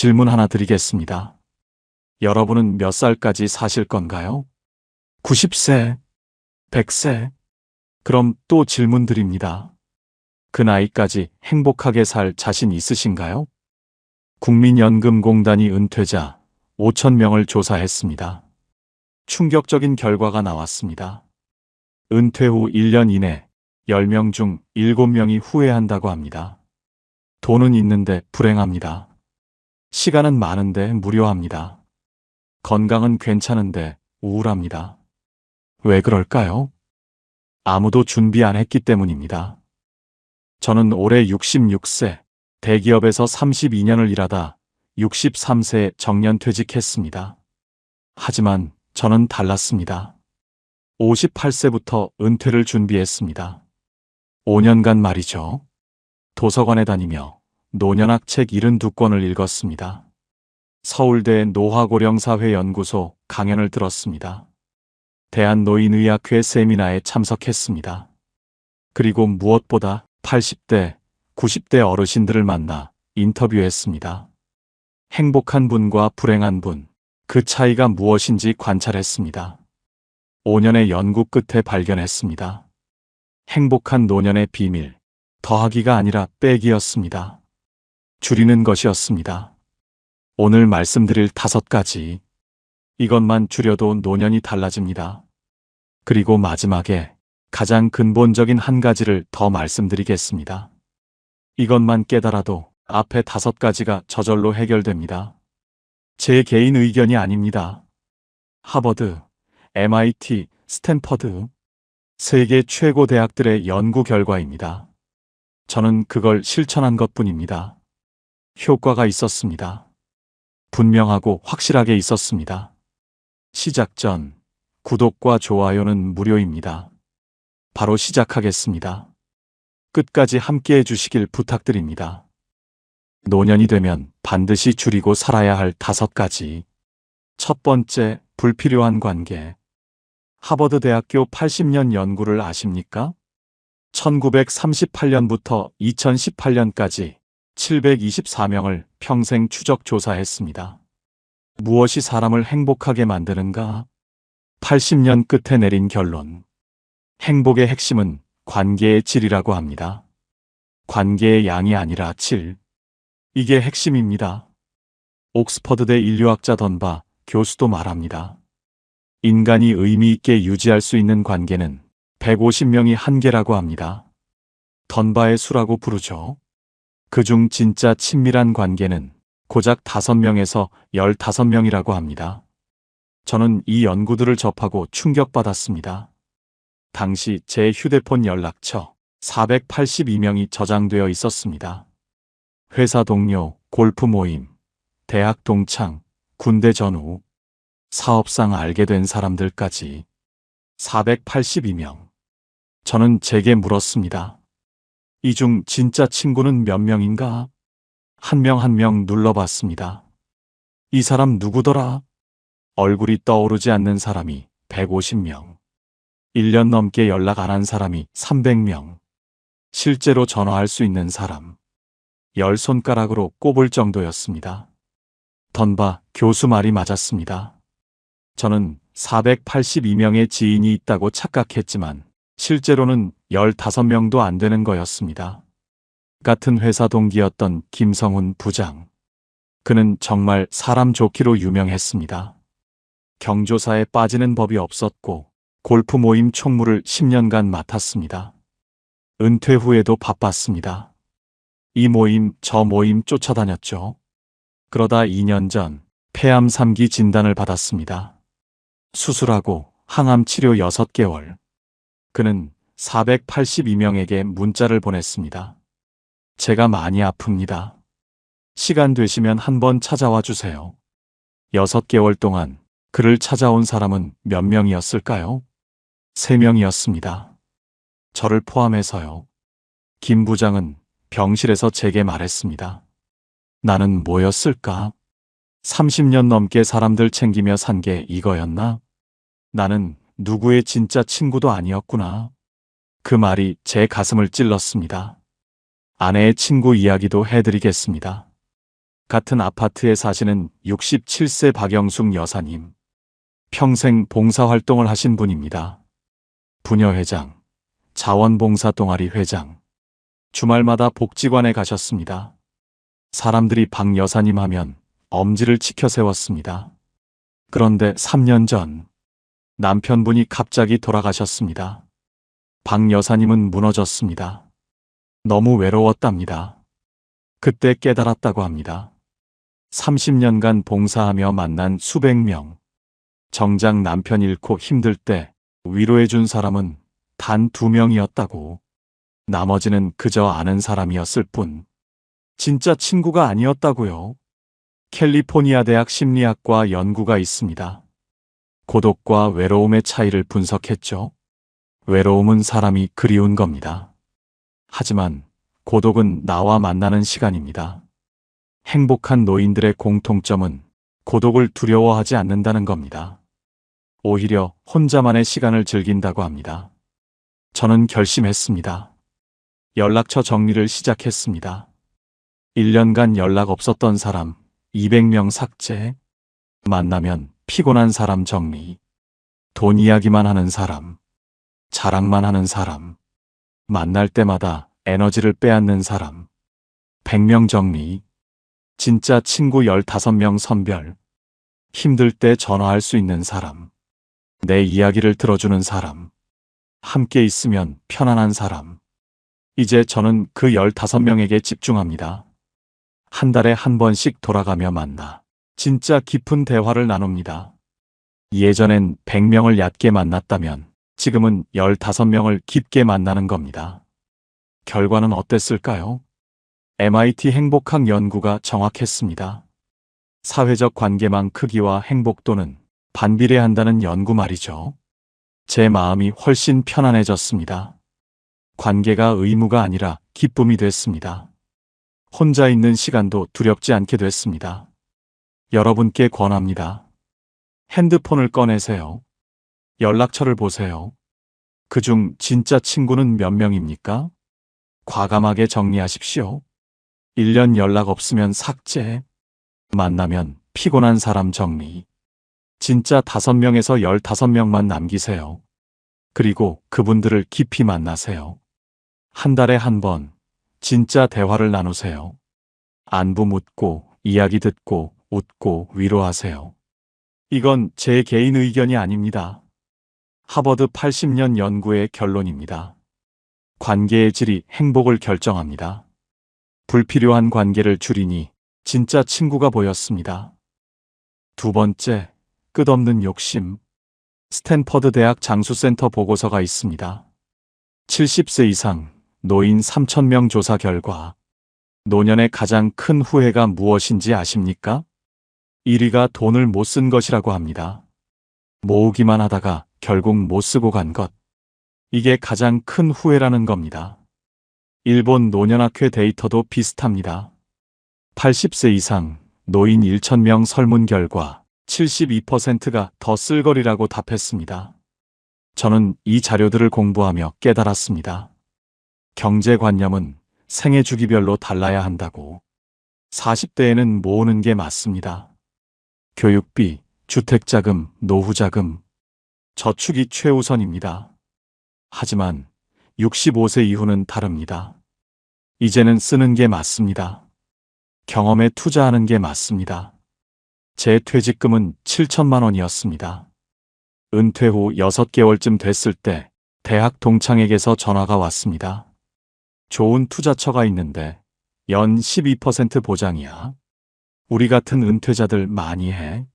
질문 하나 드리겠습니다. 여러분은 몇 살까지 사실 건가요? 90세? 100세? 그럼 또 질문 드립니다. 그 나이까지 행복하게 살 자신 있으신가요? 국민연금공단이 은퇴자 5,000명을 조사했습니다. 충격적인 결과가 나왔습니다. 은퇴 후 1년 이내 10명 중 7명이 후회한다고 합니다. 돈은 있는데 불행합니다. 시간은 많은데 무료합니다. 건강은 괜찮은데 우울합니다. 왜 그럴까요? 아무도 준비 안 했기 때문입니다. 저는 올해 66세, 대기업에서 32년을 일하다 63세에 정년퇴직했습니다. 하지만 저는 달랐습니다. 58세부터 은퇴를 준비했습니다. 5년간 말이죠. 도서관에 다니며 노년학 책 72권을 읽었습니다. 서울대 노화고령사회연구소 강연을 들었습니다. 대한노인의학회 세미나에 참석했습니다. 그리고 무엇보다 80대, 90대 어르신들을 만나 인터뷰했습니다. 행복한 분과 불행한 분, 그 차이가 무엇인지 관찰했습니다. 5년의 연구 끝에 발견했습니다. 행복한 노년의 비밀, 더하기가 아니라 빼기였습니다. 줄이는 것이었습니다. 오늘 말씀드릴 5가지. 이것만 줄여도 노년이 달라집니다. 그리고 마지막에 가장 근본적인 한 가지를 더 말씀드리겠습니다. 이것만 깨달아도 앞에 5가지가 저절로 해결됩니다. 제 개인 의견이 아닙니다. 하버드, MIT, 스탠퍼드, 세계 최고 대학들의 연구 결과입니다. 저는 그걸 실천한 것뿐입니다. 효과가 있었습니다. 분명하고 확실하게 있었습니다. 시작 전 구독과 좋아요는 무료입니다. 바로 시작하겠습니다. 끝까지 함께 해주시길 부탁드립니다. 노년이 되면 반드시 줄이고 살아야 할 5가지. 첫 번째, 불필요한 관계. 하버드 대학교 80년 연구를 아십니까? 1938년부터 2018년까지 724명을 평생 추적 조사했습니다. 무엇이 사람을 행복하게 만드는가? 80년 끝에 내린 결론. 행복의 핵심은 관계의 질이라고 합니다. 관계의 양이 아니라 질. 이게 핵심입니다. 옥스퍼드대 인류학자 던바 교수도 말합니다. 인간이 의미 있게 유지할 수 있는 관계는 150명이 한계라고 합니다. 던바의 수라고 부르죠. 그중 진짜 친밀한 관계는 고작 5명에서 15명이라고 합니다. 저는 이 연구들을 접하고 충격받았습니다. 당시 제 휴대폰 연락처 482명이 저장되어 있었습니다. 회사 동료, 골프 모임, 대학 동창, 군대 전후, 사업상 알게 된 사람들까지 482명. 저는 제게 물었습니다. 이 중 진짜 친구는 몇 명인가? 한 명 한 명 눌러봤습니다. 이 사람 누구더라? 얼굴이 떠오르지 않는 사람이 150명. 1년 넘게 연락 안 한 사람이 300명. 실제로 전화할 수 있는 사람 10손가락으로 꼽을 정도였습니다. 던바 교수 말이 맞았습니다. 저는 482명의 지인이 있다고 착각했지만 실제로는 15명도 안 되는 거였습니다. 같은 회사 동기였던 김성훈 부장. 그는 정말 사람 좋기로 유명했습니다. 경조사에 빠지는 법이 없었고 골프 모임 총무를 10년간 맡았습니다. 은퇴 후에도 바빴습니다. 이 모임 저 모임 쫓아다녔죠. 그러다 2년 전 폐암 3기 진단을 받았습니다. 수술하고 항암 치료 6개월. 그는 482명에게 문자를 보냈습니다. 제가 많이 아픕니다. 시간 되시면 한번 찾아와 주세요. 6개월 동안 그를 찾아온 사람은 몇 명이었을까요? 3명이었습니다. 저를 포함해서요. 김 부장은 병실에서 제게 말했습니다. 나는 뭐였을까? 30년 넘게 사람들 챙기며 산 게 이거였나? 나는 누구의 진짜 친구도 아니었구나. 그 말이 제 가슴을 찔렀습니다. 아내의 친구 이야기도 해드리겠습니다. 같은 아파트에 사시는 67세 박영숙 여사님. 평생 봉사활동을 하신 분입니다. 부녀회장, 자원봉사 동아리 회장. 주말마다 복지관에 가셨습니다. 사람들이 박 여사님 하면 엄지를 치켜 세웠습니다. 그런데 3년 전 남편분이 갑자기 돌아가셨습니다. 박 여사님은 무너졌습니다. 너무 외로웠답니다. 그때 깨달았다고 합니다. 30년간 봉사하며 만난 수백 명. 정작 남편 잃고 힘들 때 위로해준 사람은 단 2명이었다고. 나머지는 그저 아는 사람이었을 뿐. 진짜 친구가 아니었다고요. 캘리포니아 대학 심리학과 연구가 있습니다. 고독과 외로움의 차이를 분석했죠. 외로움은 사람이 그리운 겁니다. 하지만 고독은 나와 만나는 시간입니다. 행복한 노인들의 공통점은 고독을 두려워하지 않는다는 겁니다. 오히려 혼자만의 시간을 즐긴다고 합니다. 저는 결심했습니다. 연락처 정리를 시작했습니다. 1년간 연락 없었던 사람 200명 삭제. 만나면 피곤한 사람 정리. 돈 이야기만 하는 사람. 자랑만 하는 사람. 만날 때마다 에너지를 빼앗는 사람. 100명 정리. 진짜 친구 15명 선별. 힘들 때 전화할 수 있는 사람. 내 이야기를 들어주는 사람. 함께 있으면 편안한 사람. 이제 저는 그 15명에게 집중합니다. 한 달에 한 번씩 돌아가며 만나 진짜 깊은 대화를 나눕니다. 예전엔 100명을 얕게 만났다면 지금은 15명을 깊게 만나는 겁니다. 결과는 어땠을까요? MIT 행복학 연구가 정확했습니다. 사회적 관계망 크기와 행복도는 반비례한다는 연구 말이죠. 제 마음이 훨씬 편안해졌습니다. 관계가 의무가 아니라 기쁨이 됐습니다. 혼자 있는 시간도 두렵지 않게 됐습니다. 여러분께 권합니다. 핸드폰을 꺼내세요. 연락처를 보세요. 그중 진짜 친구는 몇 명입니까? 과감하게 정리하십시오. 1년 연락 없으면 삭제. 만나면 피곤한 사람 정리. 진짜 5명에서 15명만 남기세요. 그리고 그분들을 깊이 만나세요. 한 달에 한 번 진짜 대화를 나누세요. 안부 묻고 이야기 듣고 웃고 위로하세요. 이건 제 개인 의견이 아닙니다. 하버드 80년 연구의 결론입니다. 관계의 질이 행복을 결정합니다. 불필요한 관계를 줄이니 진짜 친구가 보였습니다. 두 번째, 끝없는 욕심. 스탠퍼드 대학 장수센터 보고서가 있습니다. 70세 이상 노인 3,000명 조사 결과 노년의 가장 큰 후회가 무엇인지 아십니까? 1위가 돈을 못 쓴 것이라고 합니다. 모으기만 하다가 결국 못 쓰고 간 것. 이게 가장 큰 후회라는 겁니다. 일본 노년학회 데이터도 비슷합니다. 80세 이상 노인 1,000명 설문 결과 72%가 더 쓸 거리라고 답했습니다. 저는 이 자료들을 공부하며 깨달았습니다. 경제관념은 생애 주기별로 달라야 한다고. 40대에는 모으는 게 맞습니다. 교육비, 주택자금, 노후자금, 저축이 최우선입니다. 하지만 65세 이후는 다릅니다. 이제는 쓰는 게 맞습니다. 경험에 투자하는 게 맞습니다. 제 퇴직금은 7천만 원이었습니다. 은퇴 후 6개월쯤 됐을 때 대학 동창에게서 전화가 왔습니다. 좋은 투자처가 있는데 연 12% 보장이야. 우리 같은 은퇴자들 많이 해.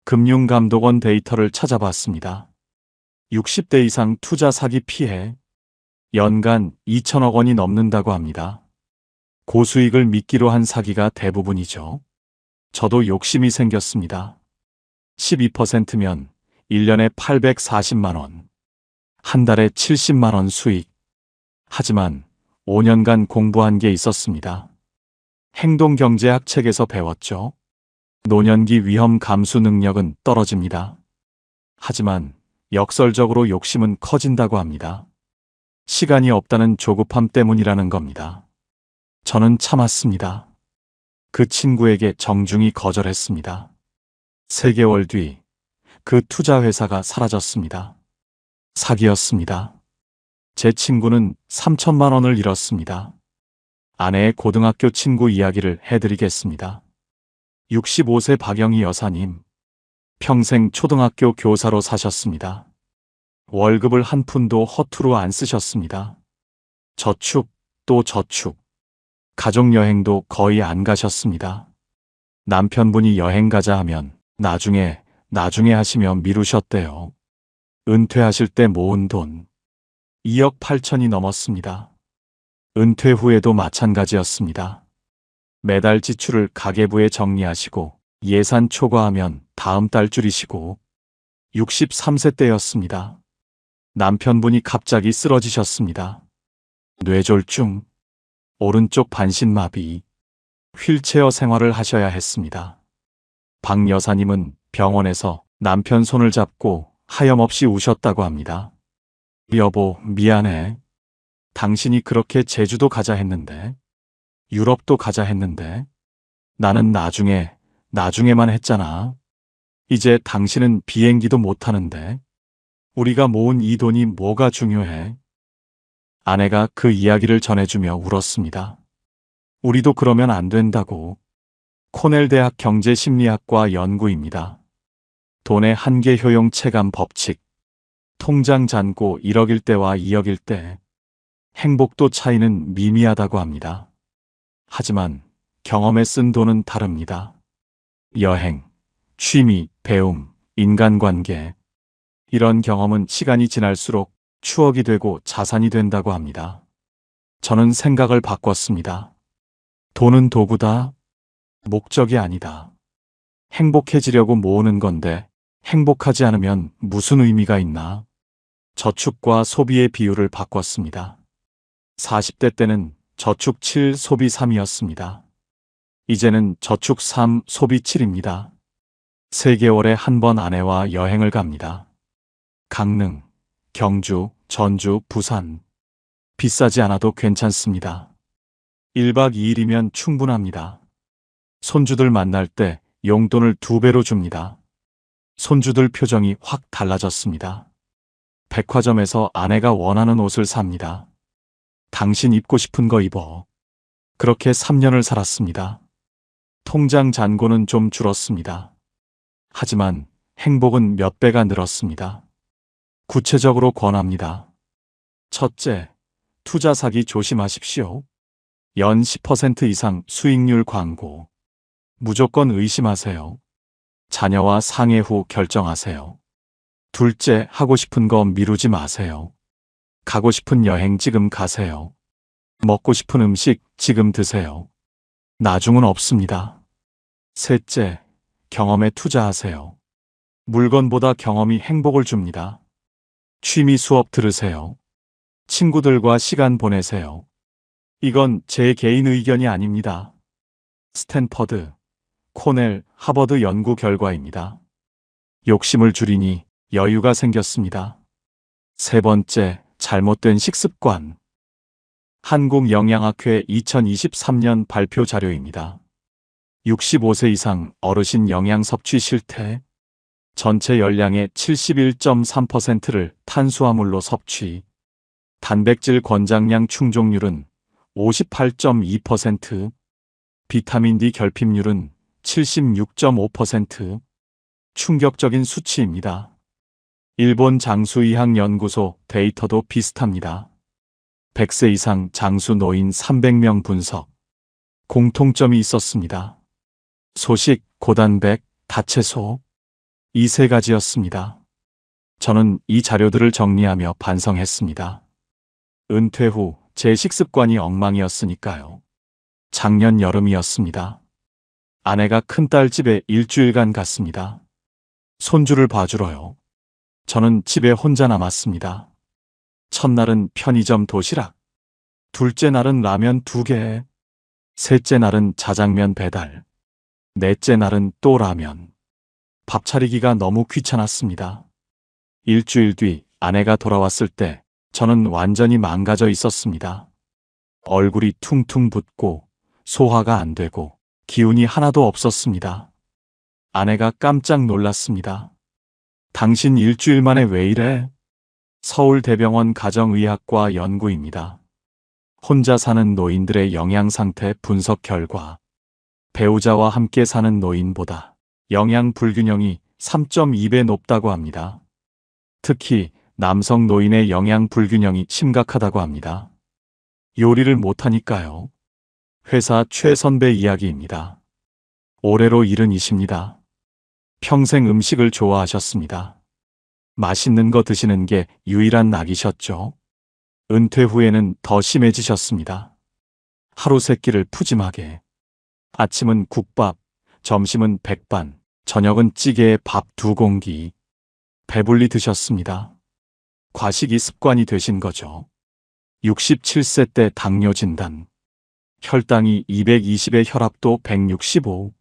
금융감독원 데이터를 찾아봤습니다. 60대 이상 투자 사기 피해. 연간 2천억 원이 넘는다고 합니다. 고수익을 미끼로 한 사기가 대부분이죠. 저도 욕심이 생겼습니다. 12%면 1년에 840만 원. 한 달에 70만 원 수익. 하지만 5년간 공부한 게 있었습니다. 행동경제학 책에서 배웠죠. 노년기 위험 감수 능력은 떨어집니다. 하지만 역설적으로 욕심은 커진다고 합니다. 시간이 없다는 조급함 때문이라는 겁니다. 저는 참았습니다. 그 친구에게 정중히 거절했습니다. 3개월 뒤 그 투자 회사가 사라졌습니다. 사기였습니다. 제 친구는 3천만 원을 잃었습니다. 아내의 고등학교 친구 이야기를 해드리겠습니다. 65세 박영희 여사님, 평생 초등학교 교사로 사셨습니다. 월급을 한 푼도 허투루 안 쓰셨습니다. 저축, 또 저축. 가족여행도 거의 안 가셨습니다. 남편분이 여행 가자 하면 나중에 하시며 미루셨대요. 은퇴하실 때 모은 돈 2억 8천이 넘었습니다. 은퇴 후에도 마찬가지였습니다. 매달 지출을 가계부에 정리하시고 예산 초과하면 다음 달 줄이시고 63세 때였습니다. 남편분이 갑자기 쓰러지셨습니다. 뇌졸중, 오른쪽 반신마비, 휠체어 생활을 하셔야 했습니다. 박 여사님은 병원에서 남편 손을 잡고 하염없이 우셨다고 합니다. 여보, 미안해. 당신이 그렇게 제주도 가자 했는데, 유럽도 가자 했는데, 나는 나중에만 했잖아. 이제 당신은 비행기도 못 타는데, 우리가 모은 이 돈이 뭐가 중요해? 아내가 그 이야기를 전해주며 울었습니다. 우리도 그러면 안 된다고. 코넬 대학 경제심리학과 연구입니다. 돈의 한계 효용 체감 법칙. 통장 잔고 1억일 때와 2억일 때 행복도 차이는 미미하다고 합니다. 하지만 경험에 쓴 돈은 다릅니다. 여행, 취미, 배움, 인간관계. 이런 경험은 시간이 지날수록 추억이 되고 자산이 된다고 합니다. 저는 생각을 바꿨습니다. 돈은 도구다. 목적이 아니다. 행복해지려고 모으는 건데 행복하지 않으면 무슨 의미가 있나? 저축과 소비의 비율을 바꿨습니다. 40대 때는 저축 7, 소비 3이었습니다. 이제는 저축 3, 소비 7입니다. 3개월에 한 번 아내와 여행을 갑니다. 강릉, 경주, 전주, 부산. 비싸지 않아도 괜찮습니다. 1박 2일이면 충분합니다. 손주들 만날 때 용돈을 2배로 줍니다. 손주들 표정이 확 달라졌습니다. 백화점에서 아내가 원하는 옷을 삽니다. 당신 입고 싶은 거 입어. 그렇게 3년을 살았습니다. 통장 잔고는 좀 줄었습니다. 하지만 행복은 몇 배가 늘었습니다. 구체적으로 권합니다. 첫째, 투자 사기 조심하십시오. 연 10% 이상 수익률 광고. 무조건 의심하세요. 자녀와 상해 후 결정하세요. 둘째, 하고 싶은 거 미루지 마세요. 가고 싶은 여행 지금 가세요. 먹고 싶은 음식 지금 드세요. 나중은 없습니다. 셋째, 경험에 투자하세요. 물건보다 경험이 행복을 줍니다. 취미 수업 들으세요. 친구들과 시간 보내세요. 이건 제 개인 의견이 아닙니다. 스탠퍼드, 코넬, 하버드 연구 결과입니다. 욕심을 줄이니 여유가 생겼습니다. 세 번째, 잘못된 식습관. 한국영양학회 2023년 발표 자료입니다. 65세 이상 어르신 영양 섭취 실태. 전체 열량의 71.3%를 탄수화물로 섭취. 단백질 권장량 충족률은 58.2%. 비타민 D 결핍률은 76.5%. 충격적인 수치입니다. 일본 장수의학연구소 데이터도 비슷합니다. 100세 이상 장수 노인 300명 분석. 공통점이 있었습니다. 소식, 고단백, 다채소. 이 3가지였습니다. 저는 이 자료들을 정리하며 반성했습니다. 은퇴 후 제 식습관이 엉망이었으니까요. 작년 여름이었습니다. 아내가 큰딸 집에 일주일간 갔습니다. 손주를 봐주러요. 저는 집에 혼자 남았습니다. 첫날은 편의점 도시락. 둘째 날은 라면 2개. 셋째 날은 자장면 배달. 넷째 날은 또 라면. 밥 차리기가 너무 귀찮았습니다. 일주일 뒤 아내가 돌아왔을 때 저는 완전히 망가져 있었습니다. 얼굴이 퉁퉁 붓고 소화가 안 되고 기운이 하나도 없었습니다. 아내가 깜짝 놀랐습니다. 당신 일주일 만에 왜 이래? 서울대병원 가정의학과 연구입니다. 혼자 사는 노인들의 영양 상태 분석 결과 배우자와 함께 사는 노인보다 영양 불균형이 3.2배 높다고 합니다. 특히 남성 노인의 영양 불균형이 심각하다고 합니다. 요리를 못하니까요. 회사 최 선배 이야기입니다. 올해로 70이십니다. 평생 음식을 좋아하셨습니다. 맛있는 거 드시는 게 유일한 낙이셨죠. 은퇴 후에는 더 심해지셨습니다. 하루 세 끼를 푸짐하게. 아침은 국밥, 점심은 백반, 저녁은 찌개에 밥 2공기. 배불리 드셨습니다. 과식이 습관이 되신 거죠. 67세 때 당뇨 진단. 혈당이 220에 혈압도 165.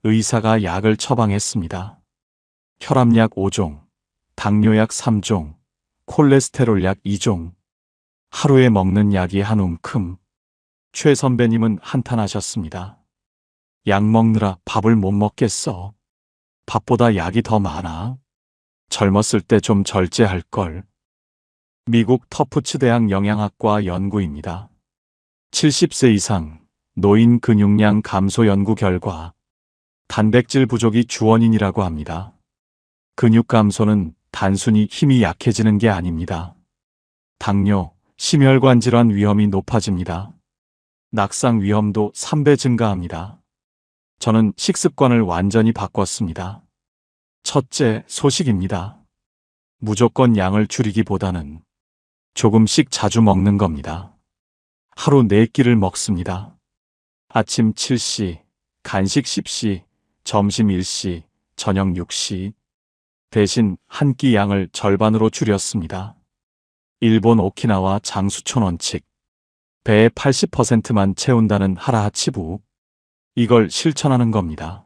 의사가 약을 처방했습니다. 혈압약 5종, 당뇨약 3종, 콜레스테롤약 2종. 하루에 먹는 약이 한 움큼. 최 선배님은 한탄하셨습니다. 약 먹느라 밥을 못 먹겠어. 밥보다 약이 더 많아. 젊었을 때 좀 절제할 걸. 미국 터프츠 대학 영양학과 연구입니다. 70세 이상 노인 근육량 감소 연구 결과 단백질 부족이 주원인이라고 합니다. 근육 감소는 단순히 힘이 약해지는 게 아닙니다. 당뇨, 심혈관 질환 위험이 높아집니다. 낙상 위험도 3배 증가합니다. 저는 식습관을 완전히 바꿨습니다. 첫째, 소식입니다. 무조건 양을 줄이기보다는 조금씩 자주 먹는 겁니다. 하루 4끼를 먹습니다. 아침 7시, 간식 10시, 점심 1시, 저녁 6시. 대신 한 끼 양을 절반으로 줄였습니다. 일본 오키나와 장수촌 원칙. 배의 80%만 채운다는 하라하치부. 이걸 실천하는 겁니다.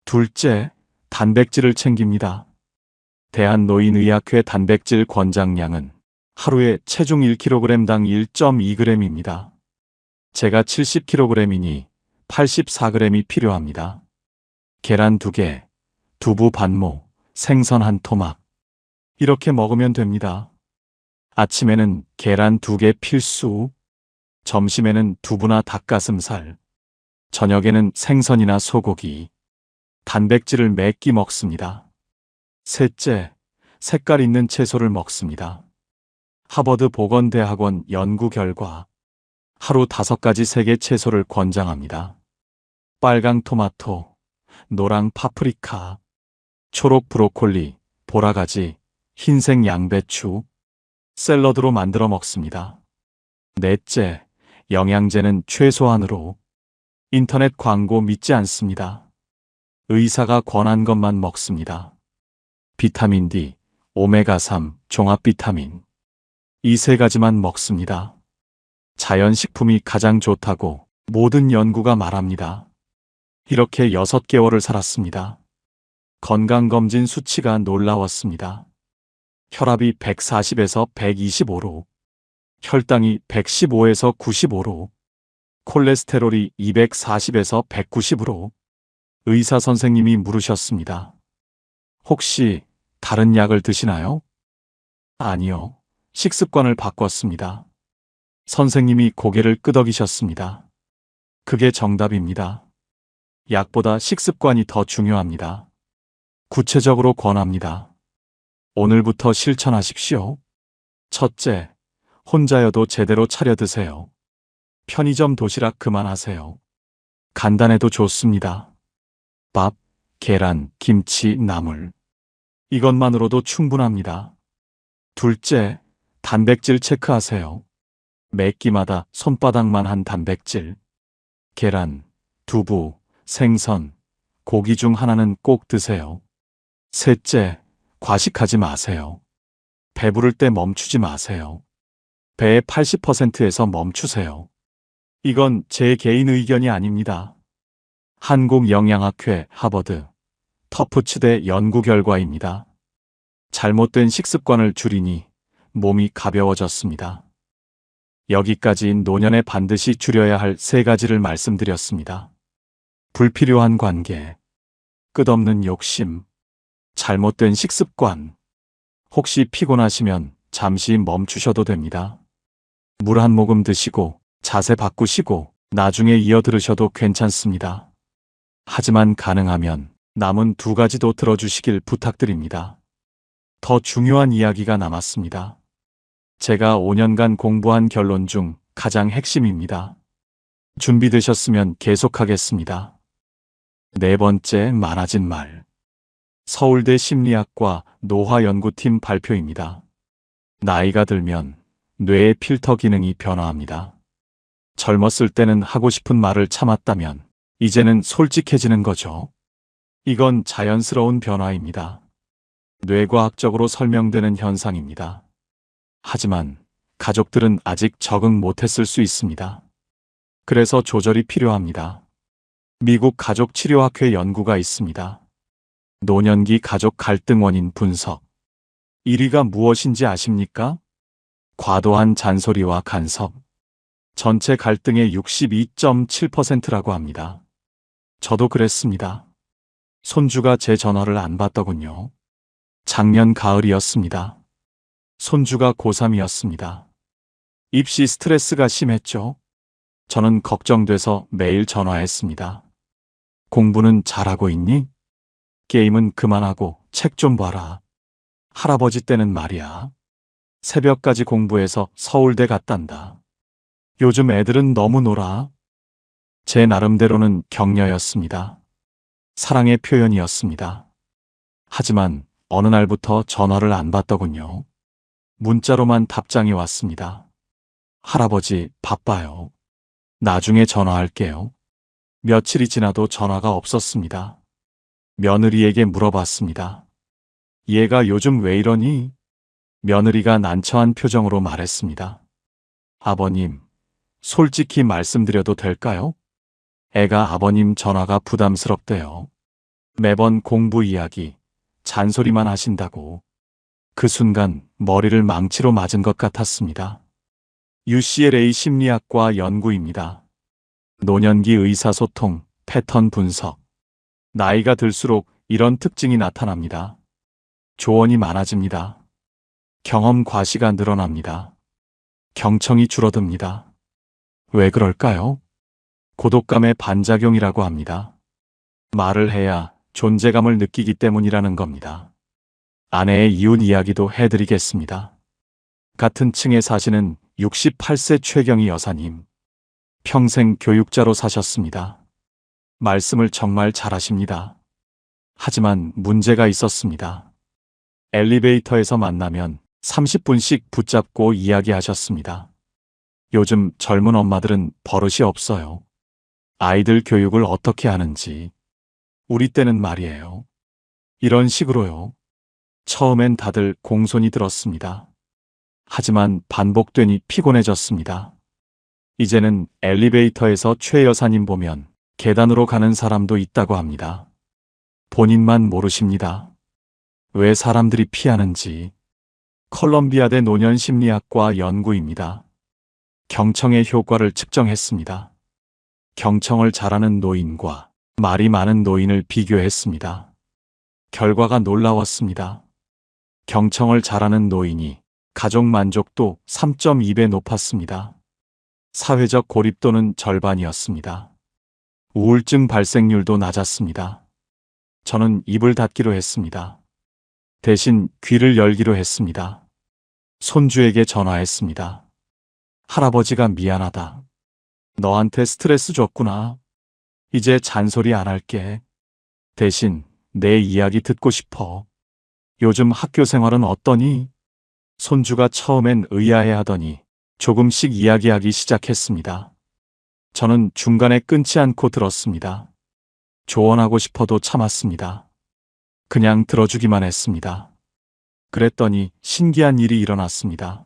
둘째, 단백질을 챙깁니다. 대한노인의학회 단백질 권장량은 하루에 체중 1kg당 1.2g입니다. 제가 70kg이니 84g이 필요합니다. 계란 2개, 두부 반모, 생선 한 토막. 이렇게 먹으면 됩니다. 아침에는 계란 2개 필수, 점심에는 두부나 닭가슴살, 저녁에는 생선이나 소고기, 단백질을 매 끼 먹습니다. 셋째, 색깔 있는 채소를 먹습니다. 하버드 보건대학원 연구 결과 하루 5가지 색의 채소를 권장합니다. 빨강 토마토, 노랑 파프리카, 초록 브로콜리, 보라가지, 흰색 양배추, 샐러드로 만들어 먹습니다. 넷째, 영양제는 최소한으로. 인터넷 광고 믿지 않습니다. 의사가 권한 것만 먹습니다. 비타민 D, 오메가3, 종합 비타민. 이 3가지만 먹습니다. 자연식품이 가장 좋다고 모든 연구가 말합니다. 이렇게 6개월을 살았습니다. 건강검진 수치가 놀라웠습니다. 혈압이 140에서 125로, 혈당이 115에서 95로, 콜레스테롤이 240에서 190으로. 의사 선생님이 물으셨습니다. 혹시 다른 약을 드시나요? 아니요. 식습관을 바꿨습니다. 선생님이 고개를 끄덕이셨습니다. 그게 정답입니다. 약보다 식습관이 더 중요합니다. 구체적으로 권합니다. 오늘부터 실천하십시오. 첫째, 혼자여도 제대로 차려 드세요. 편의점 도시락 그만하세요. 간단해도 좋습니다. 밥, 계란, 김치, 나물. 이것만으로도 충분합니다. 둘째, 단백질 체크하세요. 매 끼마다 손바닥만 한 단백질. 계란, 두부, 생선, 고기 중 하나는 꼭 드세요. 셋째, 과식하지 마세요. 배부를 때 멈추지 마세요. 배의 80%에서 멈추세요. 이건 제 개인 의견이 아닙니다. 한국영양학회 하버드 터프츠대 연구 결과입니다. 잘못된 식습관을 줄이니 몸이 가벼워졌습니다. 여기까지 노년에 반드시 줄여야 할 3가지를 말씀드렸습니다. 불필요한 관계, 끝없는 욕심, 잘못된 식습관. 혹시 피곤하시면 잠시 멈추셔도 됩니다. 물 한 모금 드시고 자세 바꾸시고 나중에 이어 들으셔도 괜찮습니다. 하지만 가능하면 남은 두 가지도 들어주시길 부탁드립니다. 더 중요한 이야기가 남았습니다. 제가 5년간 공부한 결론 중 가장 핵심입니다. 준비되셨으면 계속하겠습니다. 네 번째, 많아진 말. 서울대 심리학과 노화연구팀 발표입니다. 나이가 들면 뇌의 필터 기능이 변화합니다. 젊었을 때는 하고 싶은 말을 참았다면 이제는 솔직해지는 거죠. 이건 자연스러운 변화입니다. 뇌과학적으로 설명되는 현상입니다. 하지만 가족들은 아직 적응 못했을 수 있습니다. 그래서 조절이 필요합니다. 미국 가족치료학회 연구가 있습니다. 노년기 가족 갈등 원인 분석. 1위가 무엇인지 아십니까? 과도한 잔소리와 간섭. 전체 갈등의 62.7%라고 합니다. 저도 그랬습니다. 손주가 제 전화를 안 받더군요. 작년 가을이었습니다. 손주가 고3이었습니다. 입시 스트레스가 심했죠. 저는 걱정돼서 매일 전화했습니다. 공부는 잘하고 있니? 게임은 그만하고 책 좀 봐라. 할아버지 때는 말이야. 새벽까지 공부해서 서울대 갔단다. 요즘 애들은 너무 놀아. 제 나름대로는 격려였습니다. 사랑의 표현이었습니다. 하지만 어느 날부터 전화를 안 받더군요. 문자로만 답장이 왔습니다. 할아버지, 바빠요. 나중에 전화할게요. 며칠이 지나도 전화가 없었습니다. 며느리에게 물어봤습니다. 얘가 요즘 왜 이러니? 며느리가 난처한 표정으로 말했습니다. 아버님, 솔직히 말씀드려도 될까요? 애가 아버님 전화가 부담스럽대요. 매번 공부 이야기, 잔소리만 하신다고. 그 순간 머리를 망치로 맞은 것 같았습니다. UCLA 심리학과 연구입니다. 노년기 의사소통, 패턴 분석. 나이가 들수록 이런 특징이 나타납니다. 조언이 많아집니다. 경험 과시가 늘어납니다. 경청이 줄어듭니다. 왜 그럴까요? 고독감의 반작용이라고 합니다. 말을 해야 존재감을 느끼기 때문이라는 겁니다. 아내의 이혼 이야기도 해드리겠습니다. 같은 층에 사시는 68세 최경희 여사님. 평생 교육자로 사셨습니다. 말씀을 정말 잘하십니다. 하지만 문제가 있었습니다. 엘리베이터에서 만나면 30분씩 붙잡고 이야기하셨습니다. 요즘 젊은 엄마들은 버릇이 없어요. 아이들 교육을 어떻게 하는지. 우리 때는 말이에요. 이런 식으로요. 처음엔 다들 공손히 들었습니다. 하지만 반복되니 피곤해졌습니다. 이제는 엘리베이터에서 최 여사님 보면 계단으로 가는 사람도 있다고 합니다. 본인만 모르십니다. 왜 사람들이 피하는지. 컬럼비아대 노년심리학과 연구입니다. 경청의 효과를 측정했습니다. 경청을 잘하는 노인과 말이 많은 노인을 비교했습니다. 결과가 놀라웠습니다. 경청을 잘하는 노인이 가족 만족도 3.2배 높았습니다. 사회적 고립도는 절반이었습니다. 우울증 발생률도 낮았습니다. 저는 입을 닫기로 했습니다. 대신 귀를 열기로 했습니다. 손주에게 전화했습니다. 할아버지가 미안하다. 너한테 스트레스 줬구나. 이제 잔소리 안 할게. 대신 내 이야기 듣고 싶어. 요즘 학교 생활은 어떠니? 손주가 처음엔 의아해하더니 조금씩 이야기하기 시작했습니다. 저는 중간에 끊지 않고 들었습니다. 조언하고 싶어도 참았습니다. 그냥 들어주기만 했습니다. 그랬더니 신기한 일이 일어났습니다.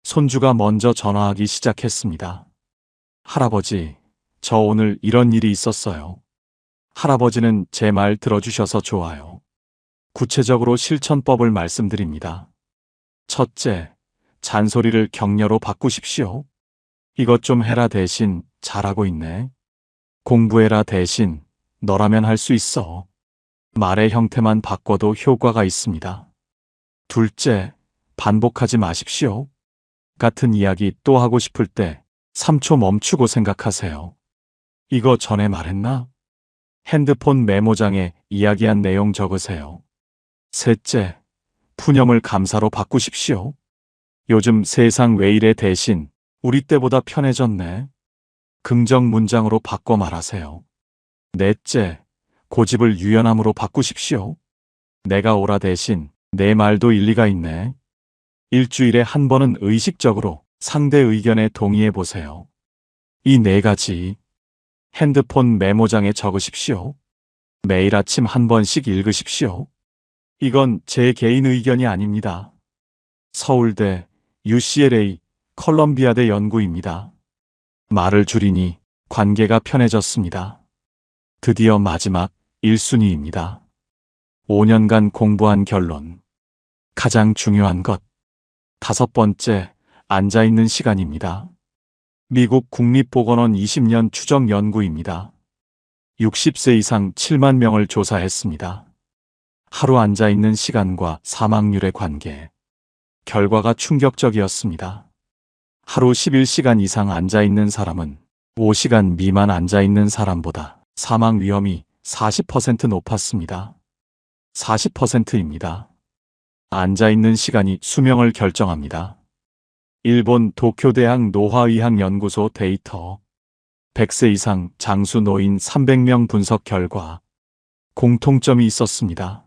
손주가 먼저 전화하기 시작했습니다. 할아버지, 저 오늘 이런 일이 있었어요. 할아버지는 제 말 들어주셔서 좋아요. 구체적으로 실천법을 말씀드립니다. 첫째, 잔소리를 격려로 바꾸십시오. 이것 좀 해라 대신 잘하고 있네. 공부해라 대신 너라면 할 수 있어. 말의 형태만 바꿔도 효과가 있습니다. 둘째, 반복하지 마십시오. 같은 이야기 또 하고 싶을 때 3초 멈추고 생각하세요. 이거 전에 말했나? 핸드폰 메모장에 이야기한 내용 적으세요. 셋째, 푸념을 감사로 바꾸십시오. 요즘 세상 왜 이래 대신 우리 때보다 편해졌네. 긍정 문장으로 바꿔 말하세요. 넷째, 고집을 유연함으로 바꾸십시오. 내가 오라 대신 내 말도 일리가 있네. 일주일에 한 번은 의식적으로 상대 의견에 동의해 보세요. 이 네 가지 핸드폰 메모장에 적으십시오. 매일 아침 한 번씩 읽으십시오. 이건 제 개인 의견이 아닙니다. 서울대, UCLA, 컬럼비아대 연구입니다. 말을 줄이니 관계가 편해졌습니다. 드디어 마지막 1순위입니다. 5년간 공부한 결론. 가장 중요한 것. 5번째, 앉아있는 시간입니다. 미국 국립보건원 20년 추적 연구입니다. 60세 이상 7만 명을 조사했습니다. 하루 앉아있는 시간과 사망률의 관계. 결과가 충격적이었습니다. 하루 11시간 이상 앉아있는 사람은 5시간 미만 앉아있는 사람보다 사망 위험이 40% 높았습니다. 40%입니다. 앉아있는 시간이 수명을 결정합니다. 일본 도쿄대학 노화의학연구소 데이터. 100세 이상 장수 노인 300명 분석 결과 공통점이 있었습니다.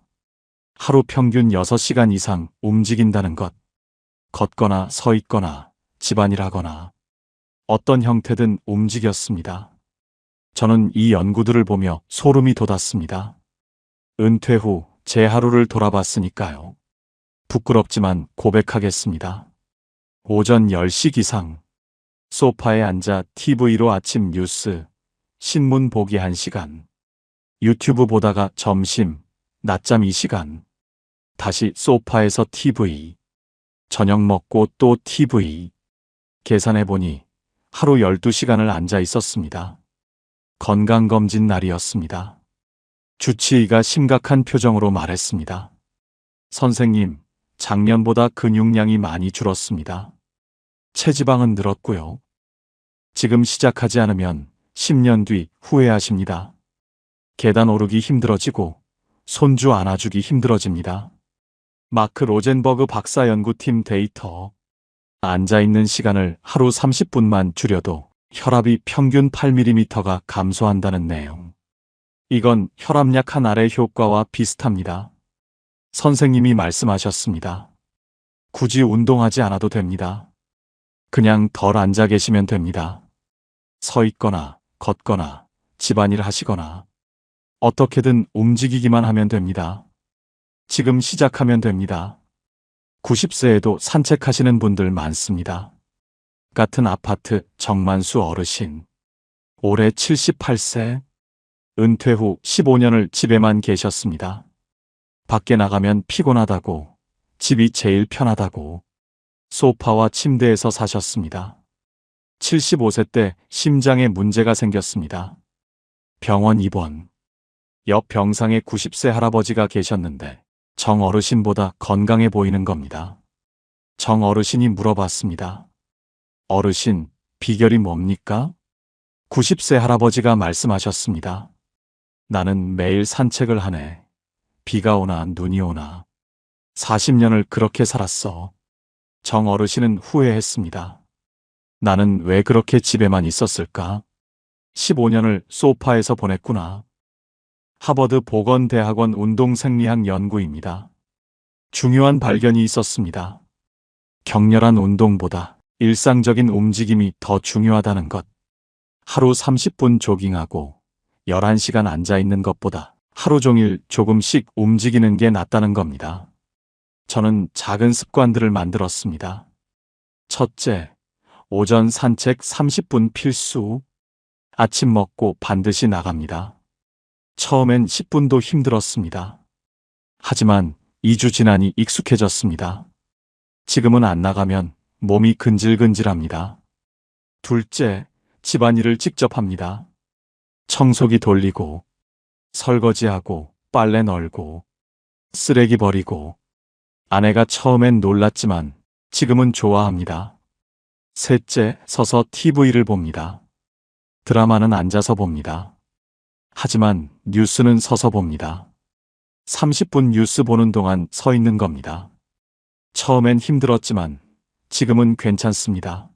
하루 평균 6시간 이상 움직인다는 것. 걷거나 서 있거나 집안일 하거나 어떤 형태든 움직였습니다. 저는 이 연구들을 보며 소름이 돋았습니다. 은퇴 후 제 하루를 돌아봤으니까요. 부끄럽지만 고백하겠습니다. 오전 10시 기상. 소파에 앉아 TV로 아침 뉴스, 신문 보기 1시간. 유튜브 보다가 점심, 낮잠 2시간. 다시 소파에서 TV. 저녁 먹고 또 TV. 계산해보니 하루 12시간을 앉아 있었습니다. 건강검진 날이었습니다. 주치의가 심각한 표정으로 말했습니다. 선생님, 작년보다 근육량이 많이 줄었습니다. 체지방은 늘었고요. 지금 시작하지 않으면 10년 뒤 후회하십니다. 계단 오르기 힘들어지고 손주 안아주기 힘들어집니다. 마크 로젠버그 박사 연구팀 데이터. 앉아있는 시간을 하루 30분만 줄여도 혈압이 평균 8mm가 감소한다는 내용. 이건 혈압약 한 알의 효과와 비슷합니다. 선생님이 말씀하셨습니다. 굳이 운동하지 않아도 됩니다. 그냥 덜 앉아 계시면 됩니다. 서 있거나 걷거나 집안일 하시거나 어떻게든 움직이기만 하면 됩니다. 지금 시작하면 됩니다. 90세에도 산책하시는 분들 많습니다. 같은 아파트 정만수 어르신. 올해 78세. 은퇴 후 15년을 집에만 계셨습니다. 밖에 나가면 피곤하다고, 집이 제일 편하다고, 소파와 침대에서 사셨습니다. 75세 때 심장에 문제가 생겼습니다. 병원 입원. 옆 병상에 90세 할아버지가 계셨는데 정 어르신보다 건강해 보이는 겁니다. 정 어르신이 물어봤습니다. 어르신, 비결이 뭡니까? 90세 할아버지가 말씀하셨습니다. 나는 매일 산책을 하네. 비가 오나 눈이 오나. 40년을 그렇게 살았어. 정 어르신은 후회했습니다. 나는 왜 그렇게 집에만 있었을까? 15년을 소파에서 보냈구나. 하버드 보건대학원 운동생리학 연구입니다. 중요한 발견이 있었습니다. 격렬한 운동보다 일상적인 움직임이 더 중요하다는 것. 하루 30분 조깅하고 11시간 앉아있는 것보다 하루 종일 조금씩 움직이는 게 낫다는 겁니다. 저는 작은 습관들을 만들었습니다. 첫째, 오전 산책 30분 필수. 아침 먹고 반드시 나갑니다. 처음엔 10분도 힘들었습니다. 하지만 2주 지나니 익숙해졌습니다. 지금은 안 나가면 몸이 근질근질합니다. 둘째, 집안일을 직접 합니다. 청소기 돌리고, 설거지하고, 빨래 널고, 쓰레기 버리고. 아내가 처음엔 놀랐지만 지금은 좋아합니다. 셋째, 서서 TV를 봅니다. 드라마는 앉아서 봅니다. 하지만 뉴스는 서서 봅니다. 30분 뉴스 보는 동안 서 있는 겁니다. 처음엔 힘들었지만 지금은 괜찮습니다.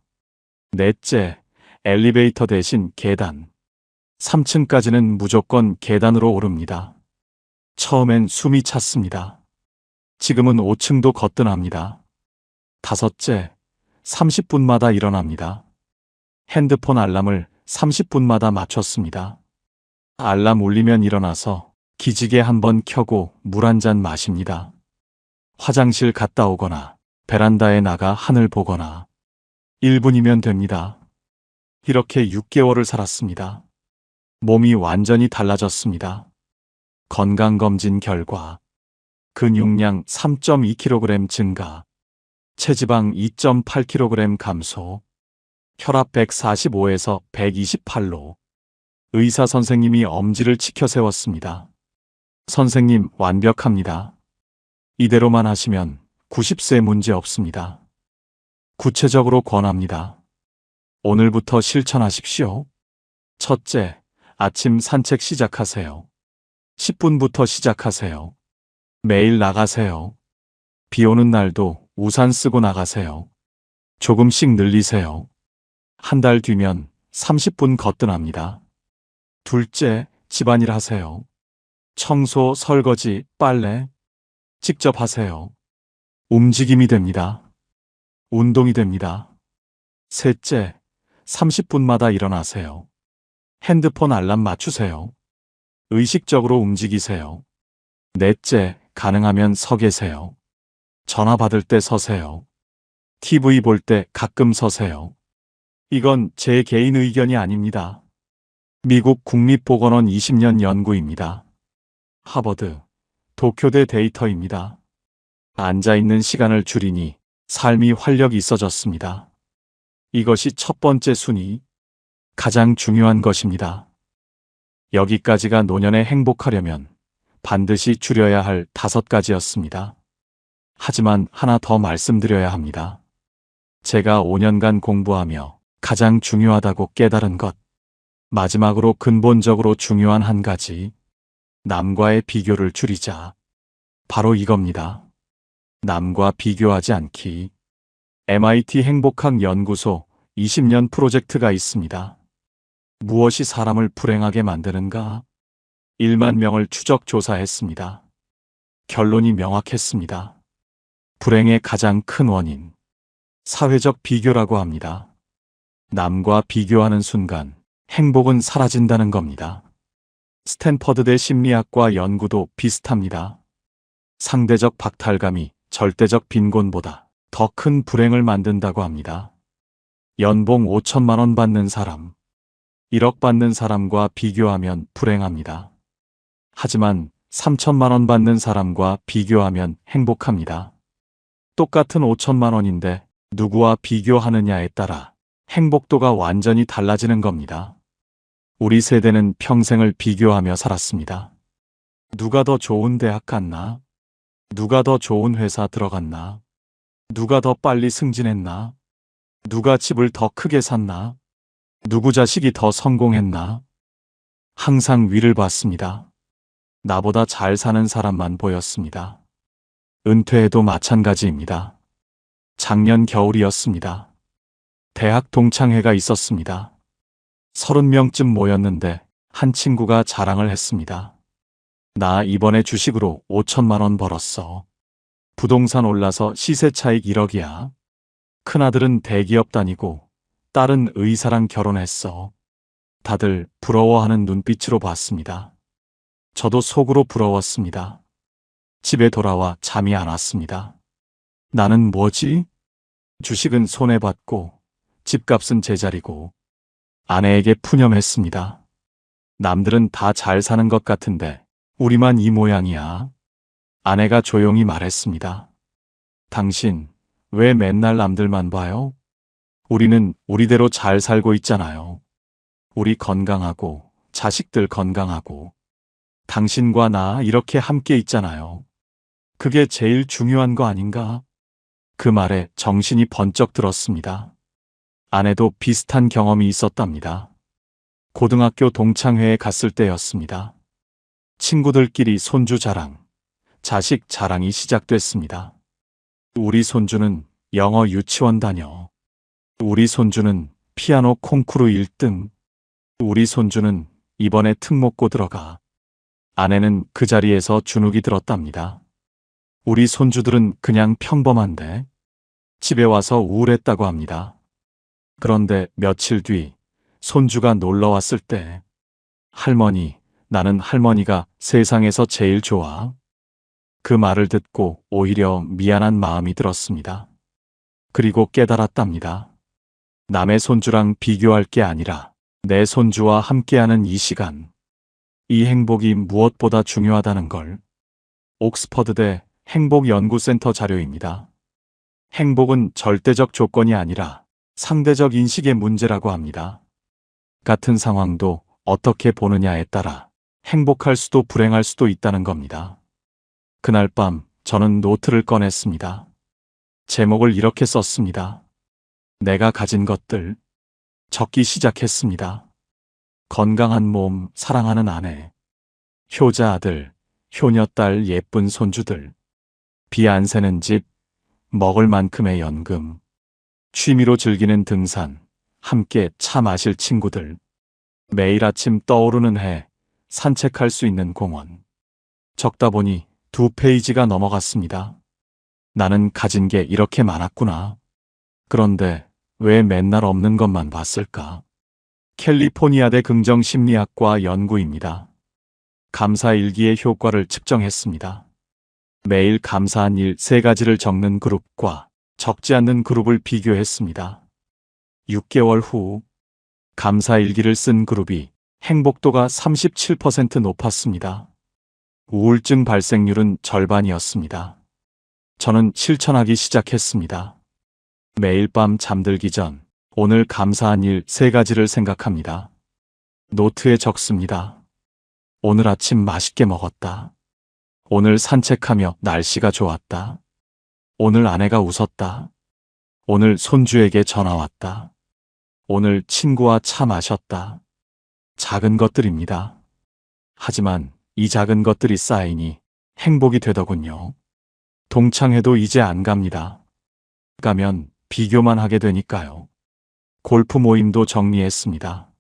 넷째, 엘리베이터 대신 계단. 3층까지는 무조건 계단으로 오릅니다. 처음엔 숨이 찼습니다. 지금은 5층도 거뜬합니다. 다섯째, 30분마다 일어납니다. 핸드폰 알람을 30분마다 맞췄습니다. 알람 울리면 일어나서 기지개 한번 켜고 물 한 잔 마십니다. 화장실 갔다 오거나 베란다에 나가 하늘 보거나 1분이면 됩니다. 이렇게 6개월을 살았습니다. 몸이 완전히 달라졌습니다. 건강검진 결과 근육량 3.2kg 증가, 체지방 2.8kg 감소, 혈압 145에서 128로. 의사 선생님이 엄지를 치켜 세웠습니다. 선생님, 완벽합니다. 이대로만 하시면 90세 문제 없습니다. 구체적으로 권합니다. 오늘부터 실천하십시오. 첫째, 아침 산책 시작하세요. 10분부터 시작하세요. 매일 나가세요. 비 오는 날도 우산 쓰고 나가세요. 조금씩 늘리세요. 한 달 뒤면 30분 거뜬합니다. 둘째, 집안일 하세요. 청소, 설거지, 빨래 직접 하세요. 움직임이 됩니다. 운동이 됩니다. 셋째, 30분마다 일어나세요. 핸드폰 알람 맞추세요. 의식적으로 움직이세요. 넷째, 가능하면 서 계세요. 전화 받을 때 서세요. TV 볼 때 가끔 서세요. 이건 제 개인 의견이 아닙니다. 미국 국립보건원 20년 연구입니다. 하버드, 도쿄대 데이터입니다. 앉아있는 시간을 줄이니 삶이 활력이 있어졌습니다. 이것이 첫 번째 순위, 가장 중요한 것입니다. 여기까지가 노년에 행복하려면 반드시 줄여야 할 5가지였습니다. 하지만 하나 더 말씀드려야 합니다. 제가 5년간 공부하며 가장 중요하다고 깨달은 것. 마지막으로 근본적으로 중요한 한 가지. 남과의 비교를 줄이자. 바로 이겁니다. 남과 비교하지 않기. MIT 행복학 연구소 20년 프로젝트가 있습니다. 무엇이 사람을 불행하게 만드는가? 1만 명을 추적 조사했습니다. 결론이 명확했습니다. 불행의 가장 큰 원인, 사회적 비교라고 합니다. 남과 비교하는 순간 행복은 사라진다는 겁니다. 스탠퍼드대 심리학과 연구도 비슷합니다. 상대적 박탈감이 절대적 빈곤보다 더 큰 불행을 만든다고 합니다. 연봉 5천만 원 받는 사람, 1억 받는 사람과 비교하면 불행합니다. 하지만 3천만 원 받는 사람과 비교하면 행복합니다. 똑같은 5천만 원인데 누구와 비교하느냐에 따라 행복도가 완전히 달라지는 겁니다. 우리 세대는 평생을 비교하며 살았습니다. 누가 더 좋은 대학 갔나? 누가 더 좋은 회사 들어갔나? 누가 더 빨리 승진했나? 누가 집을 더 크게 샀나? 누구 자식이 더 성공했나? 항상 위를 봤습니다. 나보다 잘 사는 사람만 보였습니다. 은퇴해도 마찬가지입니다. 작년 겨울이었습니다. 대학 동창회가 있었습니다. 30명쯤 모였는데 한 친구가 자랑을 했습니다. 나 이번에 주식으로 5천만 원 벌었어. 부동산 올라서 시세 차익 1억이야. 큰아들은 대기업 다니고 딸은 의사랑 결혼했어. 다들 부러워하는 눈빛으로 봤습니다. 저도 속으로 부러웠습니다. 집에 돌아와 잠이 안 왔습니다. 나는 뭐지? 주식은 손해봤고 집값은 제자리고 아내에게 푸념했습니다. 남들은 다 잘 사는 것 같은데 우리만 이 모양이야. 아내가 조용히 말했습니다. 당신 왜 맨날 남들만 봐요? 우리는 우리대로 잘 살고 있잖아요. 우리 건강하고 자식들 건강하고 당신과 나 이렇게 함께 있잖아요. 그게 제일 중요한 거 아닌가? 그 말에 정신이 번쩍 들었습니다. 아내도 비슷한 경험이 있었답니다. 고등학교 동창회에 갔을 때였습니다. 친구들끼리 손주 자랑, 자식 자랑이 시작됐습니다. 우리 손주는 영어 유치원 다녀. 우리 손주는 피아노 콩쿠르 1등. 우리 손주는 이번에 특목고 들어가. 아내는 그 자리에서 주눅이 들었답니다. 우리 손주들은 그냥 평범한데 집에 와서 우울했다고 합니다. 그런데 며칠 뒤 손주가 놀러 왔을 때 할머니, 나는 할머니가 세상에서 제일 좋아. 그 말을 듣고 오히려 미안한 마음이 들었습니다. 그리고 깨달았답니다. 남의 손주랑 비교할 게 아니라 내 손주와 함께하는 이 시간, 이 행복이 무엇보다 중요하다는 걸. 옥스퍼드대 행복연구센터 자료입니다. 행복은 절대적 조건이 아니라 상대적 인식의 문제라고 합니다. 같은 상황도 어떻게 보느냐에 따라 행복할 수도 불행할 수도 있다는 겁니다. 그날 밤 저는 노트를 꺼냈습니다. 제목을 이렇게 썼습니다. 내가 가진 것들. 적기 시작했습니다. 건강한 몸, 사랑하는 아내, 효자 아들, 효녀 딸, 예쁜 손주들, 비 안 새는 집, 먹을 만큼의 연금, 취미로 즐기는 등산, 함께 차 마실 친구들, 매일 아침 떠오르는 해, 산책할 수 있는 공원. 적다 보니 2페이지가 넘어갔습니다. 나는 가진 게 이렇게 많았구나. 그런데 왜 맨날 없는 것만 봤을까? 캘리포니아대 긍정심리학과 연구입니다. 감사일기의 효과를 측정했습니다. 매일 감사한 일 3가지를 적는 그룹과 적지 않는 그룹을 비교했습니다. 6개월 후 감사일기를 쓴 그룹이 행복도가 37% 높았습니다. 우울증 발생률은 절반이었습니다. 저는 실천하기 시작했습니다. 매일 밤 잠들기 전 오늘 감사한 일 3가지를 생각합니다. 노트에 적습니다. 오늘 아침 맛있게 먹었다. 오늘 산책하며 날씨가 좋았다. 오늘 아내가 웃었다. 오늘 손주에게 전화 왔다. 오늘 친구와 차 마셨다. 작은 것들입니다. 하지만 이 작은 것들이 쌓이니 행복이 되더군요. 동창회도 이제 안 갑니다. 가면 비교만 하게 되니까요. 골프 모임도 정리했습니다.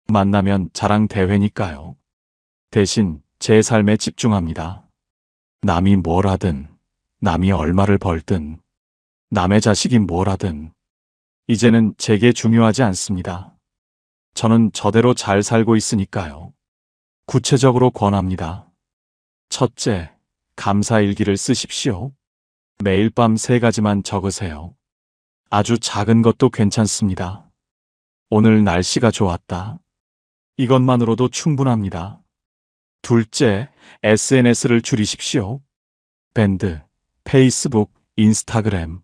만나면 자랑 대회니까요. 대신 제 삶에 집중합니다. 남이 뭘 하든, 남이 얼마를 벌든, 남의 자식이 뭘 하든, 이제는 제게 중요하지 않습니다. 저는 저대로 잘 살고 있으니까요. 구체적으로 권합니다. 첫째, 감사일기를 쓰십시오. 매일 밤 3가지만 적으세요. 아주 작은 것도 괜찮습니다. 오늘 날씨가 좋았다. 이것만으로도 충분합니다. 둘째, SNS를 줄이십시오. 밴드, 페이스북, 인스타그램.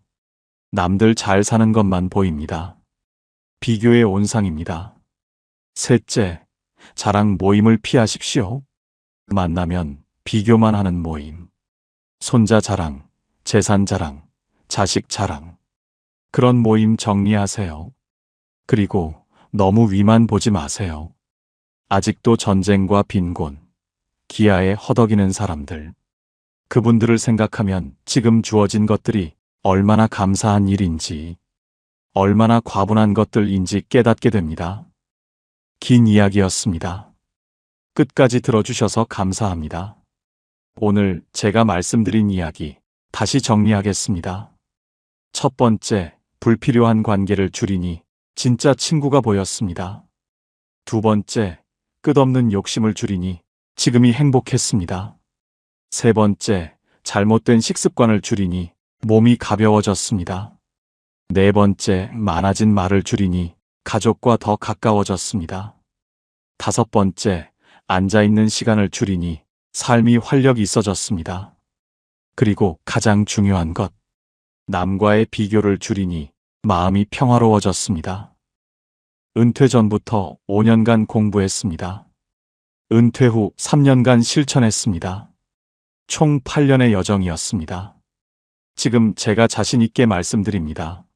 남들 잘 사는 것만 보입니다. 비교의 온상입니다. 셋째, 자랑 모임을 피하십시오. 만나면 비교만 하는 모임. 손자 자랑, 재산 자랑, 자식 자랑. 그런 모임 정리하세요. 그리고 너무 위만 보지 마세요. 아직도 전쟁과 빈곤, 기아에 허덕이는 사람들. 그분들을 생각하면 지금 주어진 것들이 얼마나 감사한 일인지, 얼마나 과분한 것들인지 깨닫게 됩니다. 긴 이야기였습니다. 끝까지 들어주셔서 감사합니다. 오늘 제가 말씀드린 이야기 다시 정리하겠습니다. 첫 번째, 불필요한 관계를 줄이니 진짜 친구가 보였습니다. 두 번째, 끝없는 욕심을 줄이니 지금이 행복했습니다. 세 번째, 잘못된 식습관을 줄이니 몸이 가벼워졌습니다. 네 번째, 많아진 말을 줄이니 가족과 더 가까워졌습니다. 다섯 번째, 앉아있는 시간을 줄이니 삶이 활력이 있어졌습니다. 그리고 가장 중요한 것, 남과의 비교를 줄이니 마음이 평화로워졌습니다. 은퇴 전부터 5년간 공부했습니다. 은퇴 후 3년간 실천했습니다. 총 8년의 여정이었습니다. 지금 제가 자신 있게 말씀드립니다.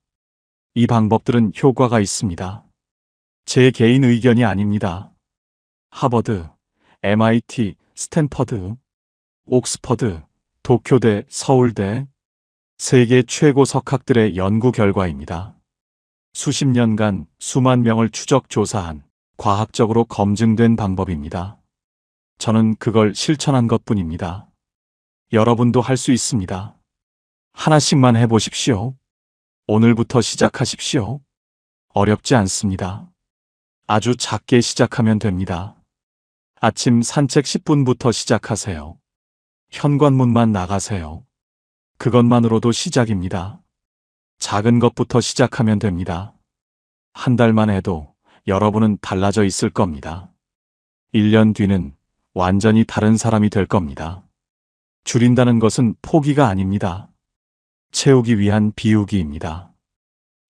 이 방법들은 효과가 있습니다. 제 개인 의견이 아닙니다. 하버드, MIT, 스탠퍼드, 옥스퍼드, 도쿄대, 서울대, 세계 최고 석학들의 연구 결과입니다. 수십 년간 수만 명을 추적 조사한 과학적으로 검증된 방법입니다. 저는 그걸 실천한 것뿐입니다. 여러분도 할 수 있습니다. 하나씩만 해보십시오. 오늘부터 시작하십시오. 어렵지 않습니다. 아주 작게 시작하면 됩니다. 아침 산책 10분부터 시작하세요. 현관문만 나가세요. 그것만으로도 시작입니다. 작은 것부터 시작하면 됩니다. 한 달만 해도 여러분은 달라져 있을 겁니다. 1년 뒤는 완전히 다른 사람이 될 겁니다. 줄인다는 것은 포기가 아닙니다. 채우기 위한 비우기입니다.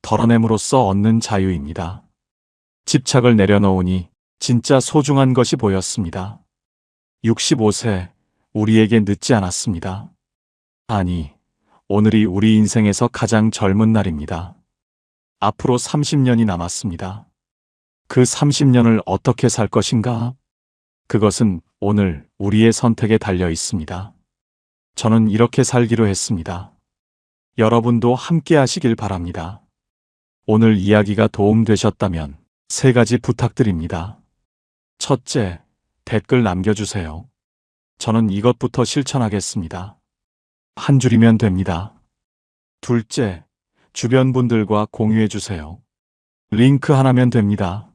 덜어냄으로써 얻는 자유입니다. 집착을 내려놓으니 진짜 소중한 것이 보였습니다. 65세, 우리에게 늦지 않았습니다. 아니, 오늘이 우리 인생에서 가장 젊은 날입니다. 앞으로 30년이 남았습니다. 그 30년을 어떻게 살 것인가? 그것은 오늘 우리의 선택에 달려 있습니다. 저는 이렇게 살기로 했습니다. 여러분도 함께 하시길 바랍니다. 오늘 이야기가 도움되셨다면 3가지 부탁드립니다. 첫째, 댓글 남겨주세요. 저는 이것부터 실천하겠습니다. 한 줄이면 됩니다. 둘째, 주변 분들과 공유해주세요. 링크 하나면 됩니다.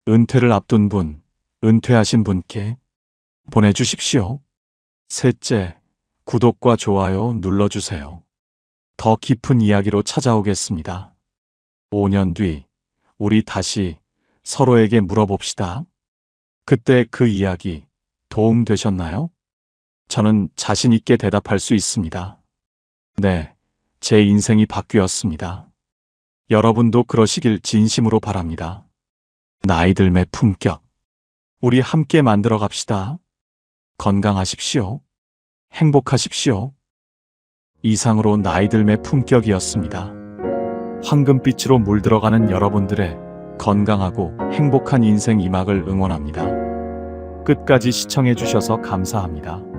은퇴를 앞둔 분, 은퇴하신 분께 보내주십시오. 셋째, 구독과 좋아요 눌러주세요. 더 깊은 이야기로 찾아오겠습니다. 5년 뒤, 우리 다시 서로에게 물어봅시다. 그때 그 이야기 도움되셨나요? 저는 자신 있게 대답할 수 있습니다. 네, 제 인생이 바뀌었습니다. 여러분도 그러시길 진심으로 바랍니다. 나이 들매 품격. 우리 함께 만들어 갑시다. 건강하십시오. 행복하십시오. 이상으로 나이 들매 품격이었습니다. 황금빛으로 물들어가는 여러분들의 건강하고 행복한 인생 이막을 응원합니다. 끝까지 시청해 주셔서 감사합니다.